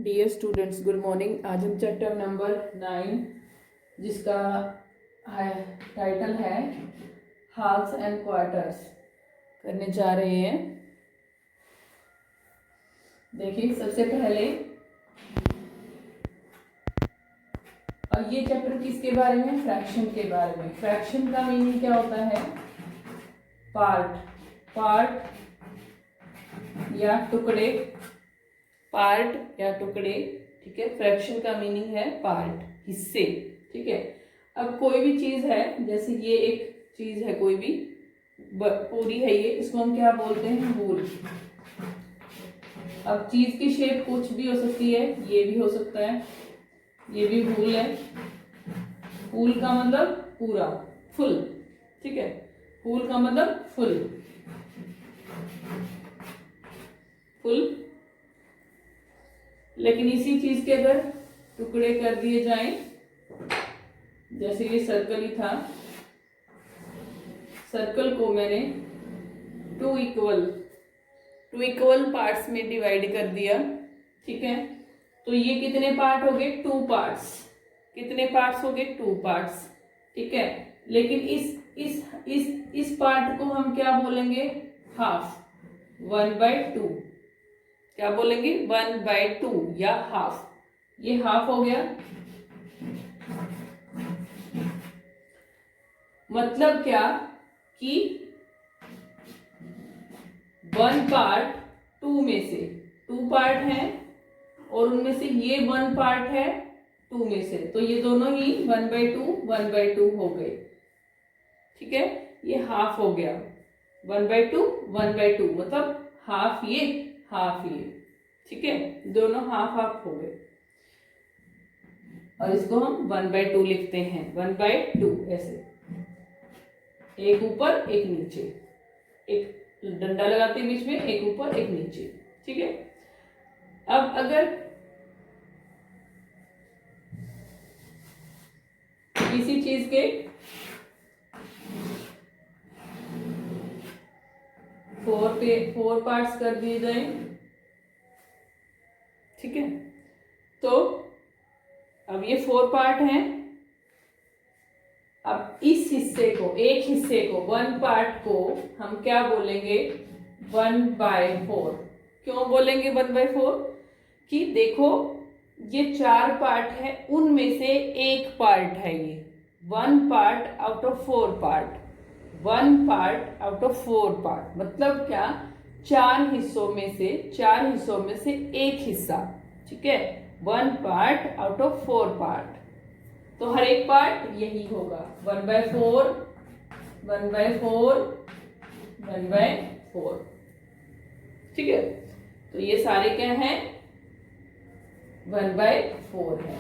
Dear students, good morning. आज हम chapter number 9 जिसका टाइटल है हाल्स एंड क्वार्टर्स करने जा रहे हैं। देखिए, सबसे पहले और ये चैप्टर किसके बारे में? फ्रैक्शन के बारे में। फ्रैक्शन का मीनिंग क्या होता है? पार्ट या टुकड़े, पार्ट या टुकड़े। ठीक है, फ्रैक्शन का मीनिंग है पार्ट, हिस्से। ठीक है, अब कोई भी चीज है, जैसे ये एक चीज है, कोई भी पूरी है ये, इसको हम क्या बोलते हैं? होल। अब चीज की शेप कुछ भी हो सकती है, ये भी हो सकता है, ये भी होल है। होल का मतलब पूरा, फुल। ठीक है, होल का मतलब फुल। लेकिन इसी चीज के अगर टुकड़े कर दिए जाएं, जैसे ये सर्कल ही था, सर्कल को मैंने टू इक्वल पार्ट्स में डिवाइड कर दिया। ठीक है, तो ये कितने पार्ट हो गए? 2 पार्ट्स। कितने पार्ट्स हो गए? 2 पार्ट्स। ठीक है, लेकिन इस पार्ट को हम क्या बोलेंगे? हाफ। 1/2 क्या बोलेंगे? 1/2 या हाफ। ये हाफ हो गया। मतलब क्या कि 1 पार्ट 2 में से, 2 पार्ट हैं और उनमें से ये 1 पार्ट है 2 में से, तो ये दोनों ही 1/2 हो गए। ठीक है, ये हाफ हो गया। 1/2 मतलब हाफ ये, हाफ ये। ठीक है, दोनों हाफ हाफ हो गए और इसको हम 1/2 लिखते हैं। 1/2 ऐसे, एक ऊपर एक नीचे, एक डंडा लगाते हैं बीच में, एक ऊपर एक नीचे। ठीक है, अब अगर किसी चीज के 4 पार्ट्स कर दिए जाए, ठीक है, तो अब ये 4 पार्ट हैं। अब इस हिस्से को, एक हिस्से को, 1 पार्ट को हम क्या बोलेंगे? 1/4। क्यों बोलेंगे 1/4? कि देखो, ये 4 पार्ट है, उनमें से एक पार्ट है ये। 1 part out of 4 part. 1 part out of 4 part मतलब क्या? 4 हिस्सों में से एक हिस्सा। ठीक है, 1 पार्ट आउट ऑफ 4 पार्ट। तो हर एक पार्ट यही होगा, 1/4, 1/4, 1/4। ठीक है, तो ये सारे क्या हैं? 1/4 है।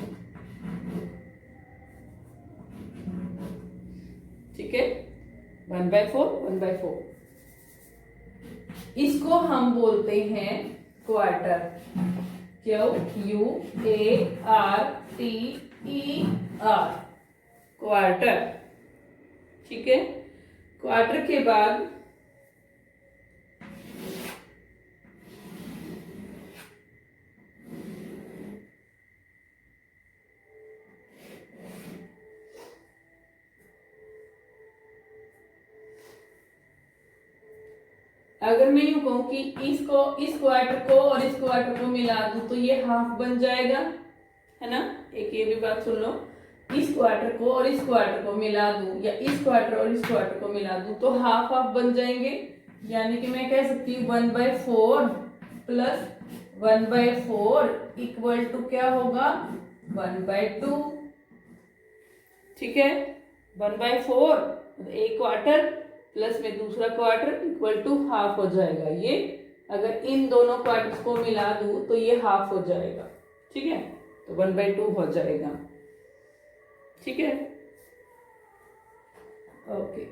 ठीक है, 1/4, 1/4। इसको हम बोलते हैं क्वार्टर। QUARTER, quarter. ठीक है, क्वार्टर के बाद अगर मैं यूं कहूं कि इस क्वार्टर को और इस क्वार्टर को मिला दूं तो ये हाफ बन जाएगा, है ना? एक ये भी बात सुन लो, इस क्वार्टर को और इस क्वार्टर को मिला दूं, या इस क्वार्टर और इस क्वार्टर को मिला दूं तो हाफ हाफ बन जाएंगे। यानी कि मैं कह सकती हूँ 1/4 प्लस 1/4 इक्वल टू क्या होगा? 1/2। ठीक है, 1/4 एक क्वार्टर प्लस में दूसरा क्वार्टर इक्वल टू हाफ हो जाएगा। ये अगर इन दोनों क्वार्टर्स को मिला दूं तो ये हाफ हो जाएगा। ठीक है, तो 1/2 हो जाएगा। ठीक है, ओके।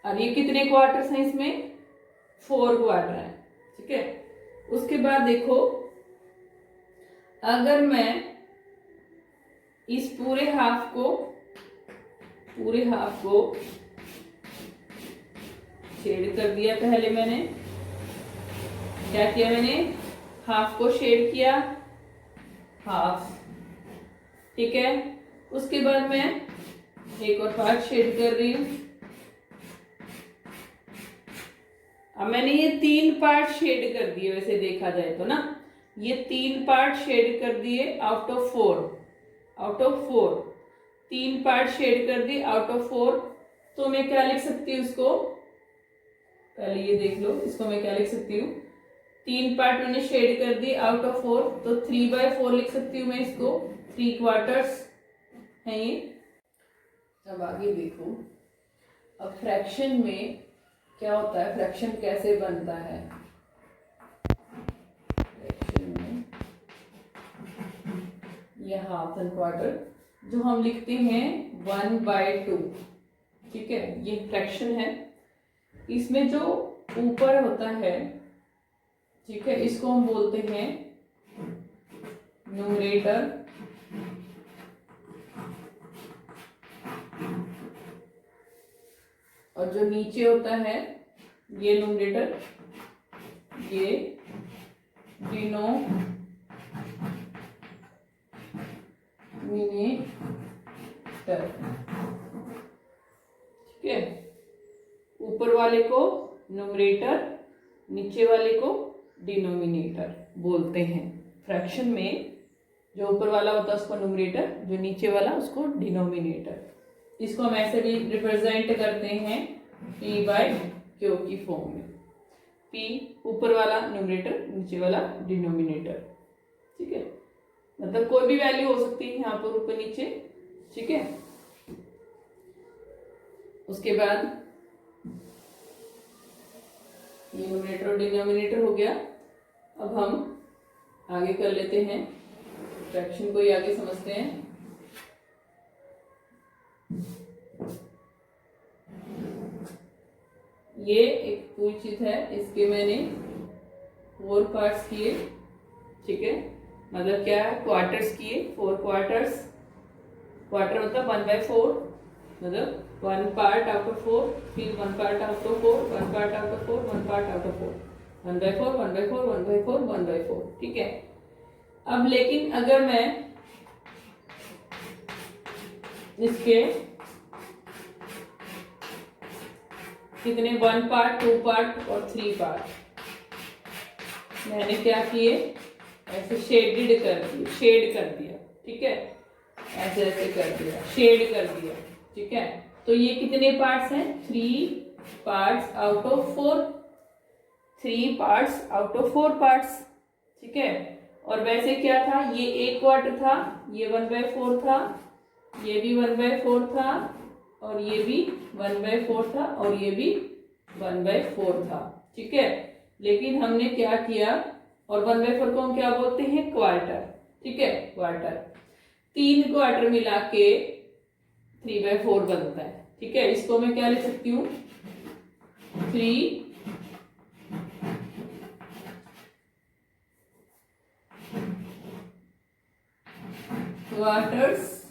अब ये कितने क्वार्टर्स हैं इसमें? 4 क्वार्टर है। ठीक है, उसके बाद देखो, अगर मैं इस पूरे हाफ को शेड कर दिया। पहले मैंने क्या किया? मैंने हाफ को शेड किया, हाफ, ठीक है। उसके बाद मैं एक और पार्ट शेड कर रही हूं। अब मैंने ये 3 पार्ट शेड कर दिए, वैसे देखा जाए तो ना, ये 3 पार्ट शेड कर दिए आउट ऑफ 4, 3 पार्ट शेड कर दिए आउट ऑफ 4। तो मैं क्या लिख सकती हूँ इसको, पहले ये देख लो, इसको मैं क्या लिख सकती हूँ, 3 पार्ट मैंने शेड कर दिए आउट ऑफ 4, तो 3/4 लिख सकती हूँ मैं इसको, 3 क्वार्टर्स है ये। अब आगे देखो, अब फ्रैक्शन में क्या होता है, फ्रैक्शन कैसे बनता है। फ्रैक्शन में ये हाफ एंड क्वार्टर जो हम लिखते हैं 1/2, ठीक है, ये फ्रैक्शन है। इसमें जो ऊपर होता है, ठीक है, इसको हम बोलते हैं न्यूमरेटर, और जो नीचे होता है ये न्यूमरेटर, ये डिनोमिनेटर, ठीक है। ऊपर वाले को न्यूमरेटर, नीचे वाले को डिनोमिनेटर बोलते हैं। फ्रैक्शन में जो ऊपर वाला होता है उसको न्यूमरेटर, जो नीचे वाला उसको डिनोमिनेटर। इसको हम ऐसे भी रिप्रेजेंट करते हैं P/Q की फॉर्म में। P ऊपर वाला न्यूमरेटर, नीचे वाला डिनोमिनेटर, ठीक है। मतलब कोई भी वैल्यू हो सकती है यहाँ पर ऊपर नीचे, ठीक है। उसके बाद ये न्यूमरेटर और डिनोमिनेटर हो गया। अब हम आगे कर लेते हैं, फ्रैक्शन को ही आगे समझते हैं। ये एक पूरी चीज है, इसके मैंने 4 पार्ट्स किए, ठीक है। मतलब क्या है, क्वार्टर्स किए, 4 क्वार्टर्स। क्वार्टर मतलब 1/4, मतलब 1 पार्ट आउट ऑफ 4, फिर 1 part out of 4, 1 part out of 4, 1 part out of 4, 1/4, 1/4, 1/4, 1/4, ठीक है। अब लेकिन अगर मैं इसके कितने 1 पार्ट, 2 पार्ट और 3 पार्ट मैंने क्या किए, ऐसे शेड कर दिया, ठीक है, ऐसे ऐसे कर दिया, शेड कर दिया, ठीक है। तो ये कितने पार्ट्स हैं, 3 parts out of 4, 3 parts out of 4 parts, ठीक है। और वैसे क्या था, ये 1 क्वार्टर था, ये 1/4 था, ये भी 1/4 था, और ये भी 1/4 था, और ये भी 1/4 था, ठीक है। लेकिन हमने क्या किया, और 1/4 को हम क्या बोलते हैं, क्वार्टर, ठीक है, क्वार्टर। 3 क्वार्टर मिला के 3/4 बनता है, ठीक है। इसको मैं क्या लिख सकती हूँ, 3 क्वार्टर्स,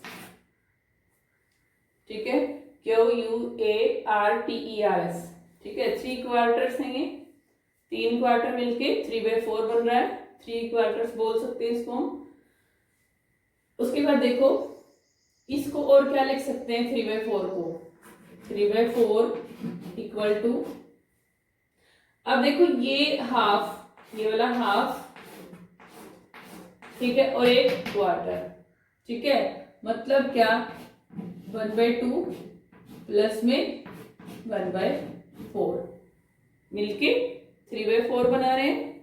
ठीक है, QUARTERS, ठीक है। 3 क्वार्टर्स हैं ये, 3 क्वार्टर मिलके 3/4 बन रहा है, 3 क्वार्टर्स बोल सकते हैं इसको हम। उसके बाद देखो, इसको और क्या लिख सकते हैं, 3/4 को, 3/4 इक्वल टू, अब देखो ये हाफ, ये वाला हाफ, ठीक है, और एक क्वार्टर, ठीक है। मतलब क्या, 1/2 प्लस में 1/4 मिलके 3/4 बना रहे हैं,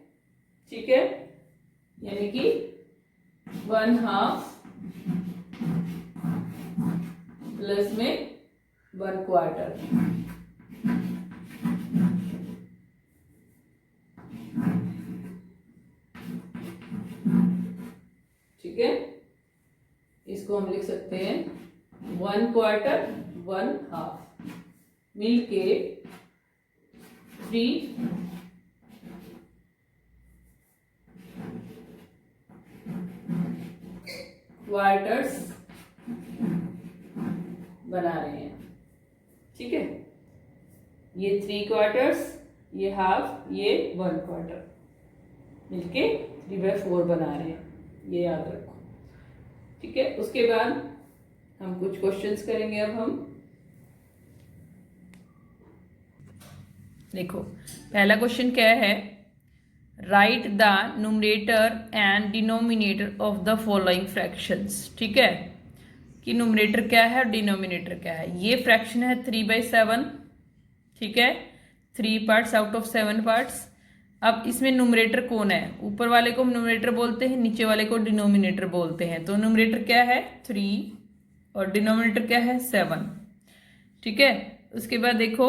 ठीक है। यानी कि 1/2 प्लस में 1 क्वार्टर, ठीक है। इसको हम लिख सकते हैं 1 क्वार्टर 1/2 मिलके 3 क्वार्टर्स बना रहे हैं, ठीक है। ये 3 क्वार्टर्स, ये हाफ, ये 1 क्वार्टर मिलके 3/4 बना रहे हैं, ये याद रखो। ठीक है, उसके बाद हम कुछ क्वेश्चंस करेंगे। अब हम देखो, पहला क्वेश्चन क्या है, right the numerator and denominator of the following fractions. ठीक है, कि न्यूमरेटर क्या है और डिनोमिनेटर क्या है। ये फ्रैक्शन है 3/7। ठीक है, 3 पार्ट्स आउट ऑफ 7 पार्ट्स। अब इसमें न्यूमरेटर कौन है, ऊपर वाले को न्यूमरेटर बोलते हैं, नीचे वाले को डिनोमिनेटर बोलते हैं। तो न्यूमरेटर क्या है 3 और डिनोमिनेटर क्या है 7। ठीक है, उसके बाद देखो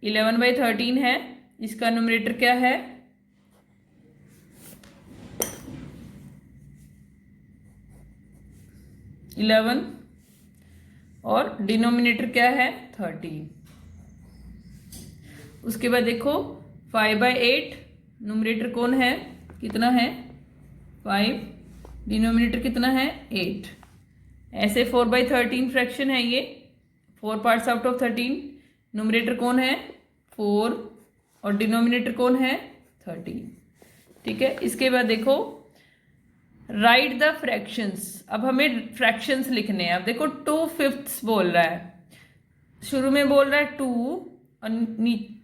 11/13 है, इसका न्यूमरेटर क्या है 11 और डिनोमिनेटर क्या है 13। उसके बाद देखो 5/8, न्यूमरेटर कौन है, कितना है 5, डिनोमिनेटर कितना है 8। ऐसे 4/13 फ्रैक्शन है ये, 4 पार्ट्स आउट ऑफ 13। न्यूमरेटर कौन है 4 और डिनोमिनेटर कौन है 13। ठीक है, इसके बाद देखो राइट द फ्रैक्शंस। अब हमें फ्रैक्शंस लिखने हैं। अब देखो 2/5 बोल रहा है, शुरू में बोल रहा है 2 और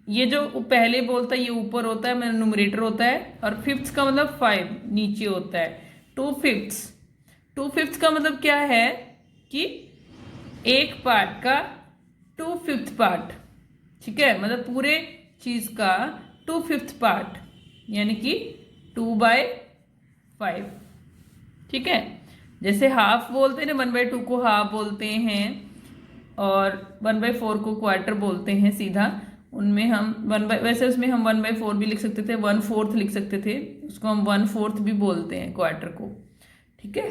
ये जो पहले बोलता है ये ऊपर होता है, मेरा न्यूमरेटर होता है, और फिफ्थ का मतलब 5 नीचे होता है। 2/5 का मतलब क्या है कि एक पार्ट का 2/5 पार्ट। ठीक है, मतलब पूरे चीज का 2/5 पार्ट, यानी कि 2/5। ठीक है, जैसे हाफ बोलते हैं ना, 1/2 को हाफ बोलते हैं और 1/4 को क्वार्टर बोलते हैं सीधा। उनमें हम वैसे उसमें हम 1/4 भी लिख सकते थे, 1/4 लिख सकते थे, उसको हम 1/4 भी बोलते हैं क्वार्टर को। ठीक है,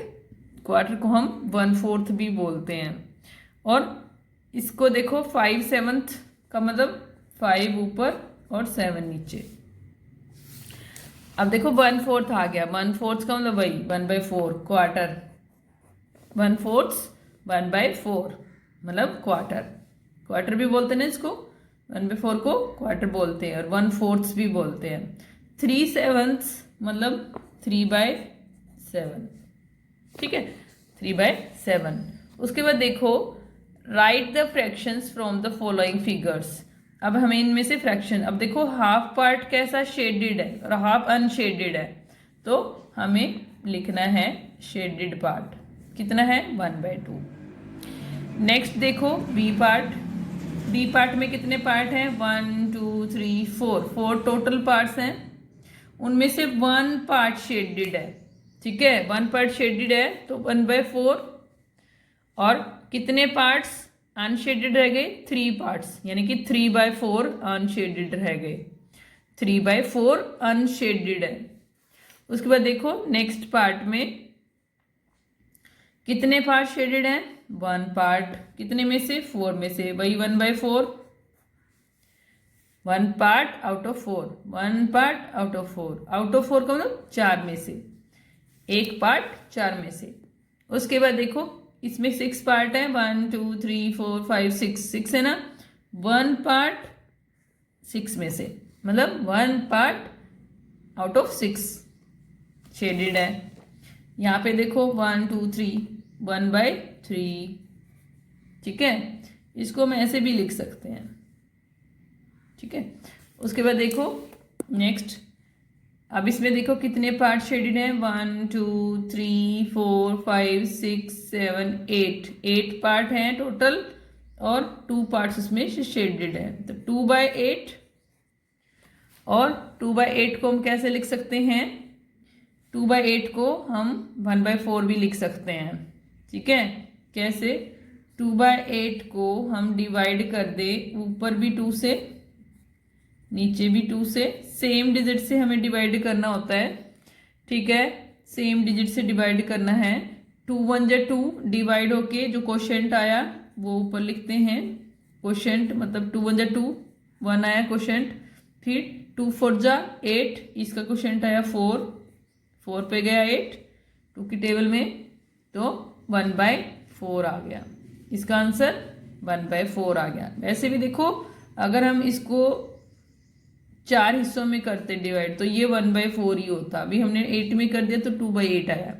क्वार्टर को हम 1/4 भी बोलते हैं। और इसको देखो 5/7 का मतलब 5 ऊपर और 7 नीचे। अब देखो 1/4 आ गया, 1/4 का मतलब वही 1/4 क्वार्टर, 1/4 1/4 मतलब क्वार्टर। क्वार्टर भी बोलते हैं ना इसको, 1/4 को क्वार्टर बोलते हैं और 1/4 भी बोलते हैं। 3/7 मतलब 3/7। ठीक है, 3/7। उसके बाद देखो right the fractions from the following figures. अब हमें इनमें से फ्रैक्शन, अब देखो हाफ पार्ट कैसा शेडेड है और हाफ अनशेडेड है, तो हमें लिखना है शेडेड पार्ट, कितना है 1/2। नेक्स्ट देखो बी पार्ट। बी पार्ट में कितने पार्ट हैं 1 2 3 4 टोटल पार्ट्स हैं, उनमें से 1 पार्ट शेडेड है। ठीक है, 1 पार्ट शेडेड है तो 1/4, और कितने पार्ट्स अनशेडेड रह गए 3 पार्ट्स, यानी कि 3/4 अनशेडेड रह गए, 3/4 अनशेडेड है। उसके बाद देखो नेक्स्ट पार्ट में कितने पार्ट शेडेड हैं 1 पार्ट, कितने में से 4 में से, वही 1/4, 1 part out of 4, 1 part out of 4, out of 4 का मतलब 4 में से, एक पार्ट 4 में से। उसके बाद देखो इसमें 6 पार्ट है, 1 2 3 4 5 6 है ना, 1 पार्ट 6 में से, मतलब 1 पार्ट आउट ऑफ 6 शेडेड है। यहाँ पे देखो 1 2 3 1/3। ठीक है, इसको हम ऐसे भी लिख सकते हैं। ठीक है, उसके बाद देखो नेक्स्ट, अब इसमें देखो कितने पार्ट शेडेड हैं 1 2 3 4 5 6 7 8 पार्ट हैं टोटल, और 2 पार्ट्स उसमें शेडेड है, तो 2/8। और 2/8 को हम कैसे लिख सकते हैं, 2/8 को हम 1/4 भी लिख सकते हैं। ठीक है, कैसे, 2/8 को हम डिवाइड कर दे, ऊपर भी 2 से नीचे भी 2 से, सेम डिजिट से हमें डिवाइड करना होता है। ठीक है, सेम डिजिट से डिवाइड करना है। 2 1 जा 2 डिवाइड होके जो क्वोशेंट आया वो ऊपर लिखते हैं, क्वोशेंट मतलब 2 1 जा 2, 1 आया क्वोशेंट, फिर 2 4 जा 8, इसका क्वोशेंट आया 4 पे गया 8 2 की टेबल में, तो 1/4 आ गया, इसका आंसर 1/4 आ गया। वैसे भी देखो अगर हम इसको 4 हिस्सों में करते डिवाइड तो ये 1/4 ही होता। अभी हमने 8 में कर दिया तो 2/8 आया।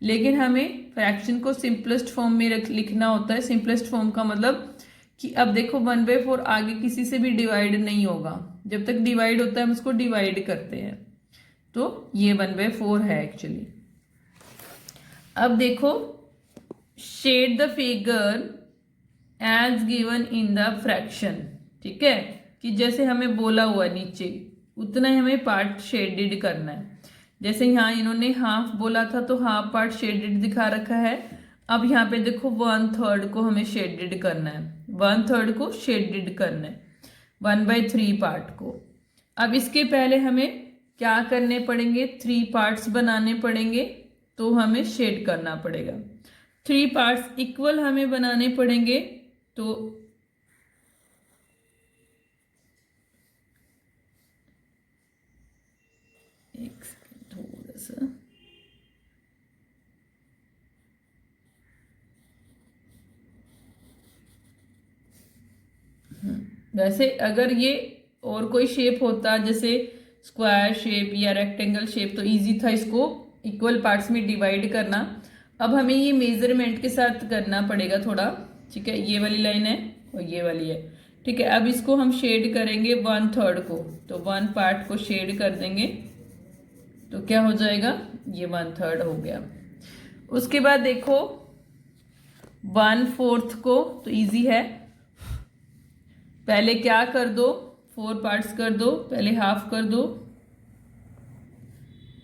लेकिन हमें फ्रैक्शन को सिंपलेस्ट फॉर्म में लिखना होता है। सिंपलेस्ट फॉर्म का मतलब कि अब देखो 1/4 आगे किसी से भी डिवाइड नहीं होगा, जब तक डिवाइड होता है हम उसको डिवाइड करते हैं, तो ये 1/4 है एक्चुअली। अब देखो shade the figure as given in the fraction, ठीक है, कि जैसे हमें बोला हुआ नीचे उतना ही हमें पार्ट शेडेड करना है। जैसे यहाँ इन्होंने हाफ बोला था तो हाफ पार्ट शेडेड दिखा रखा है। अब यहाँ पे देखो 1/3 को हमें शेडेड करना है, 1/3 को शेडेड करना है 1/3 पार्ट को। अब इसके पहले हमें क्या करने पड़ेंगे, 3 पार्ट्स बनाने पड़ेंगे, तो हमें शेड करना पड़ेगा। 3 पार्ट्स इक्वल हमें बनाने पड़ेंगे, तो एक सेकंड थोड़ा सा, वैसे अगर ये और कोई शेप होता जैसे स्क्वायर शेप या रेक्टेंगल शेप तो इजी था इसको इक्वल पार्ट्स में डिवाइड करना। अब हमें ये मेजरमेंट के साथ करना पड़ेगा थोड़ा, ठीक है। ये वाली लाइन है और ये वाली है, ठीक है। अब इसको हम शेड करेंगे 1/3 को, तो 1 पार्ट को शेड कर देंगे तो क्या हो जाएगा, ये 1/3 हो गया। उसके बाद देखो 1/4 को, तो इजी है, पहले क्या कर दो 4 पार्ट्स कर दो, पहले हाफ कर दो,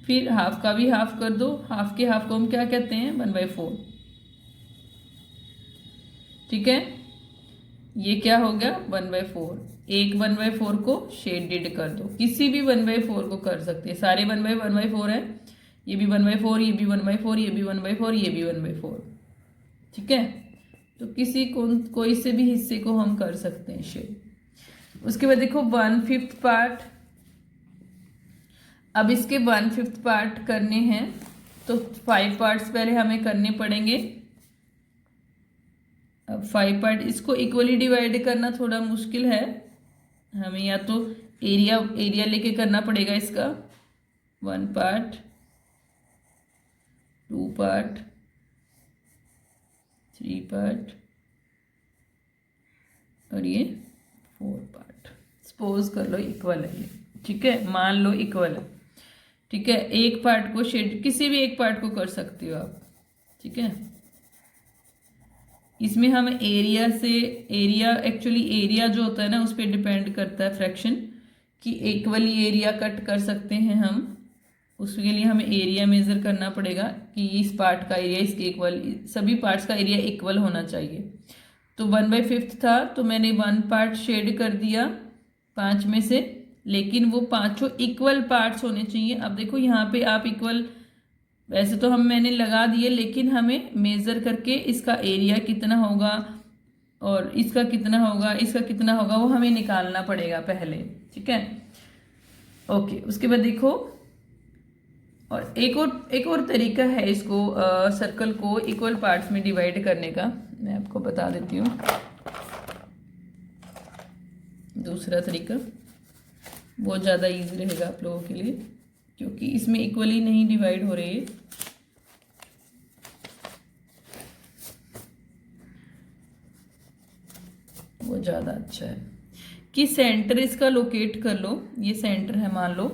फिर हाफ का भी हाफ कर दो। हाफ के हाफ को हम क्या कहते हैं, 1/4, ठीक है। ये क्या हो गया 1/4। एक 1/4 को शेडेड कर दो, किसी भी 1/4 को कर सकते हैं, सारे 1/4 है, ये भी 1/4, ये भी 1/4, ये भी 1/4, ये भी 1/4, ठीक है। तो किसी कोई से भी हिस्से को हम कर सकते हैं शेड। उसके बाद देखो 1/5 पार्ट, अब इसके 1/5 पार्ट करने हैं तो 5 पार्ट्स पहले हमें करने पड़ेंगे। अब 5 पार्ट, इसको इक्वली डिवाइड करना थोड़ा मुश्किल है, हमें या तो एरिया लेके करना पड़ेगा इसका। 1 पार्ट, 2 पार्ट, 3 पार्ट और ये 4 पार्ट। सपोज कर लो इक्वल है ये, ठीक है, मान लो इक्वल है, ठीक है। एक पार्ट को शेड, किसी भी एक पार्ट को कर सकते हो आप, ठीक है। इसमें हम एरिया एक्चुअली एरिया जो होता है ना उस पर डिपेंड करता है फ्रैक्शन, कि इक्वली एरिया कट कर सकते हैं हम। उसके लिए हमें एरिया मेजर करना पड़ेगा कि इस पार्ट का एरिया इसके इक्वल, सभी पार्ट्स का एरिया इक्वल होना चाहिए। तो 1/5 था तो मैंने 1 पार्ट शेड कर दिया 5 में से, लेकिन वो 5 इक्वल पार्ट्स होने चाहिए। अब देखो यहाँ पे आप इक्वल, वैसे तो मैंने लगा दिए, लेकिन हमें मेज़र करके इसका एरिया कितना होगा और इसका कितना होगा, इसका कितना होगा, वो हमें निकालना पड़ेगा पहले, ठीक है। ओके, उसके बाद देखो, और एक और तरीका है इसको सर्कल को इक्वल पार्ट्स में डिवाइड करने का, मैं आपको बता देती हूँ। दूसरा तरीका बहुत ज़्यादा इजी रहेगा आप लोगों के लिए, क्योंकि इसमें इक्वली नहीं डिवाइड हो रही है। वो ज़्यादा अच्छा है कि सेंटर इसका लोकेट कर लो, ये सेंटर है मान लो,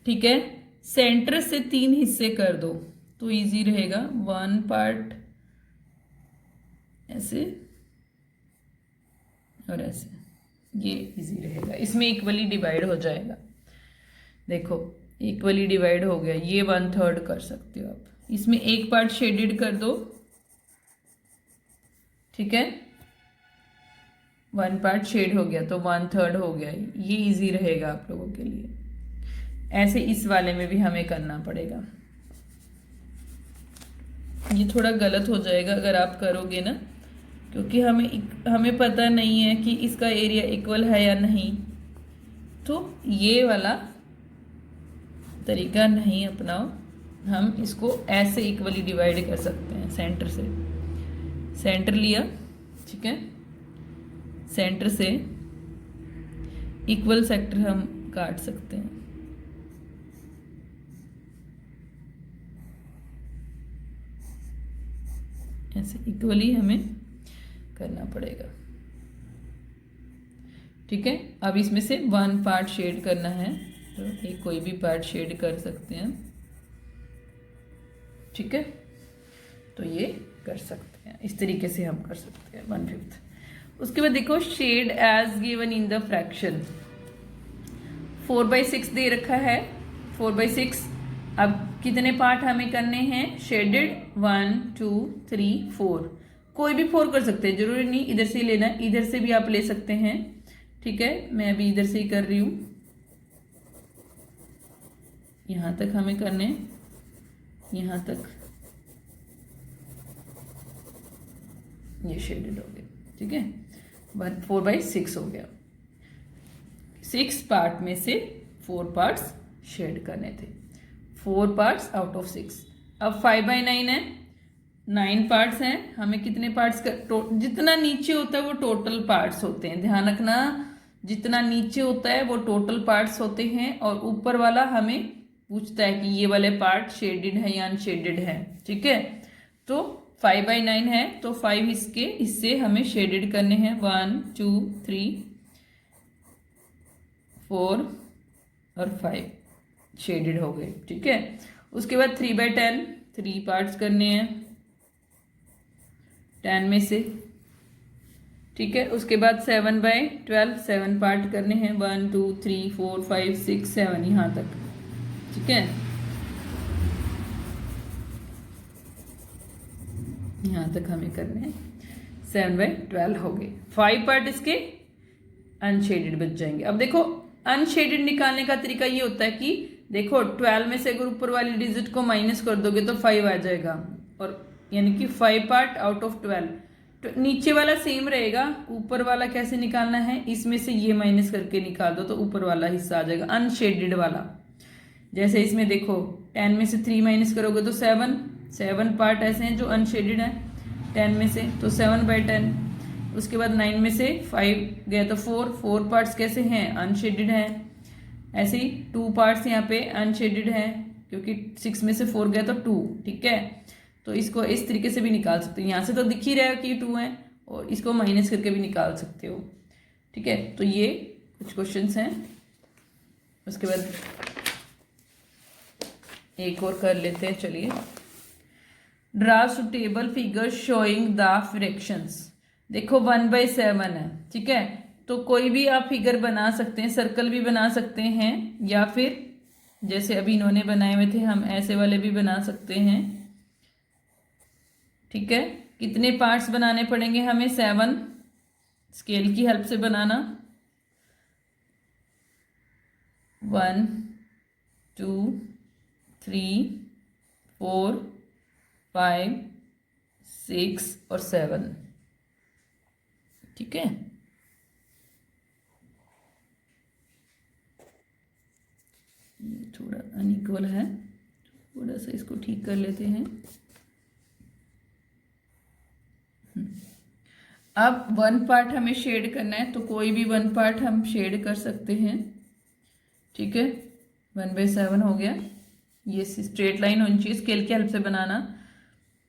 ठीक है। सेंटर से 3 हिस्से कर दो तो इजी रहेगा। 1 पार्ट ऐसे और ऐसे, ये इजी रहेगा, इसमें इक्वली डिवाइड हो जाएगा। देखो इक्वली डिवाइड हो गया, ये 1/3 कर सकते हो आप। इसमें एक पार्ट शेडेड कर दो, ठीक है, 1 पार्ट शेड हो गया तो 1/3 हो गया, ये इजी रहेगा आप लोगों के लिए। ऐसे इस वाले में भी हमें करना पड़ेगा, ये थोड़ा गलत हो जाएगा अगर आप करोगे ना, क्योंकि हमें पता नहीं है कि इसका एरिया इक्वल है या नहीं, तो ये वाला तरीका नहीं अपनाओ। हम इसको ऐसे इक्वली डिवाइड कर सकते हैं, सेंटर से, सेंटर लिया, ठीक है, सेंटर से इक्वल सेक्टर हम काट सकते हैं। ऐसे इक्वली हमें करना पड़ेगा। ठीक है, अब इसमें से वन पार्ट शेड करना है, तो एक कोई भी पार्ट शेड कर सकते हैं। ठीक है, तो ये कर सकते हैं, इस तरीके से हम कर सकते हैं 1/5। उसके बाद देखो shade as given in the fraction, 4/6 दे रखा है, 4/6। अब कितने पार्ट हमें करने हैं शेडेड, 1 2 3 4। कोई भी 4 कर सकते हैं, जरूरी नहीं इधर से ही लेना, इधर से भी आप ले सकते हैं। ठीक है, मैं अभी इधर से ही कर रही हूं, यहां तक हमें करने, यहां तक ये शेडेड हो गया। ठीक है, 4/6 हो गया। 6 पार्ट में से 4 पार्ट्स शेड करने थे, 4 पार्ट्स आउट ऑफ 6। अब 5/9 है, 9 पार्ट्स हैं, हमें कितने पार्ट्स जितना नीचे होता है वो टोटल पार्ट्स होते हैं, ध्यान रखना, जितना नीचे होता है वो टोटल पार्ट्स होते हैं, और ऊपर वाला हमें पूछता है कि ये वाले पार्ट शेडेड है या अनशेडेड है। ठीक है, तो 5/9 है, तो 5 इसके इससे हमें शेडेड करने हैं, 1 2 3 4 और 5 शेडेड हो गए। ठीक है, उसके बाद 3/10, 3 पार्ट्स करने हैं 10 में से। ठीक है, उसके बाद 7/12, 7 पार्ट करने हैं, 1 2 3 4 5 6 7 यहाँ तक। ठीक है, यहाँ तक हमें करने हैं, 7/12 हो गए। 5 पार्ट इसके अनशेडेड बच जाएंगे। अब देखो अनशेडेड निकालने का तरीका ये होता है कि देखो 12 में से अगर ऊपर वाली डिजिट को माइनस कर दोगे तो 5 आ जाएगा, और यानी कि 5 पार्ट आउट ऑफ 12। तो नीचे वाला सेम रहेगा, ऊपर वाला कैसे निकालना है, इसमें से ये माइनस करके निकाल दो तो ऊपर वाला हिस्सा आ जाएगा अनशेडेड वाला। जैसे इसमें देखो 10 में से 3 माइनस करोगे तो 7 पार्ट ऐसे हैं जो अनशेडेड हैं 10 में से, तो 7/10। उसके बाद 9 में से 5 गया तो 4 पार्ट्स कैसे हैं अनशेडेड हैं। ऐसे ही 2 पार्ट्स यहाँ पे अनशेडेड हैं क्योंकि 6 में से 4 गया तो 2। ठीक है, तो इसको इस तरीके से भी निकाल सकते हो, यहाँ से तो दिख ही रहा है कि 2 है, और इसको माइनस करके भी निकाल सकते हो। ठीक है, तो ये कुछ क्वेश्चंस हैं। उसके बाद एक और कर लेते हैं, चलिए। Draw suitable figure showing the fractions. देखो 1/7 है। ठीक है, तो कोई भी आप फिगर बना सकते हैं, सर्कल भी बना सकते हैं, या फिर जैसे अभी इन्होंने बनाए हुए थे हम ऐसे वाले भी बना सकते हैं। ठीक है, कितने पार्ट्स बनाने पड़ेंगे हमें, 7। स्केल की हेल्प से बनाना, 1 2 3 4 5 6 और 7। ठीक है, ये थोड़ा अनइक्वल है, थोड़ा सा इसको ठीक कर लेते हैं। अब 1 पार्ट हमें शेड करना है, तो कोई भी 1 पार्ट हम शेड कर सकते हैं। ठीक है, 1/7 हो गया, ये स्ट्रेट लाइन होनी चाहिए, स्केल की हेल्प से बनाना।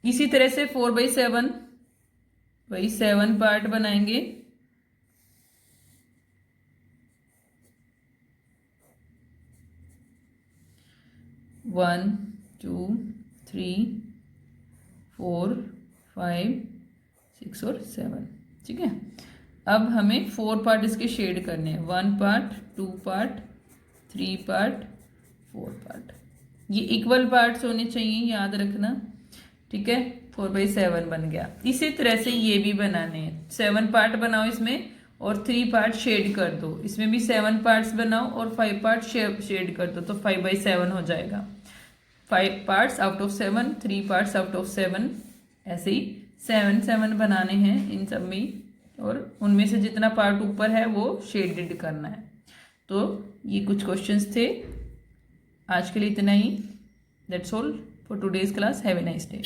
इसी तरह से 4/7 वही 7 पार्ट बनाएंगे। वन 2 3 4 5 6 और 7। ठीक है, अब हमें 4 पार्ट इसके शेड करने हैं, 1 पार्ट 2 पार्ट 3 पार्ट 4 पार्ट। ये इक्वल पार्ट्स होने चाहिए, याद रखना। ठीक है, 4/7 बन गया। इसी तरह से ये भी बनाने हैं, 7 पार्ट बनाओ इसमें और 3 पार्ट शेड कर दो, इसमें भी 7 पार्ट्स बनाओ और 5 पार्ट शेड कर दो, तो 5/7 हो जाएगा। 5 parts out of 7, 3 parts out of 7, ऐसे ही 7 बनाने हैं इन सब में, और उनमें से जितना पार्ट ऊपर है वो शेडेड करना है। तो ये कुछ क्वेश्चंस थे, आज के लिए इतना ही। That's all for today's class. Have a nice day.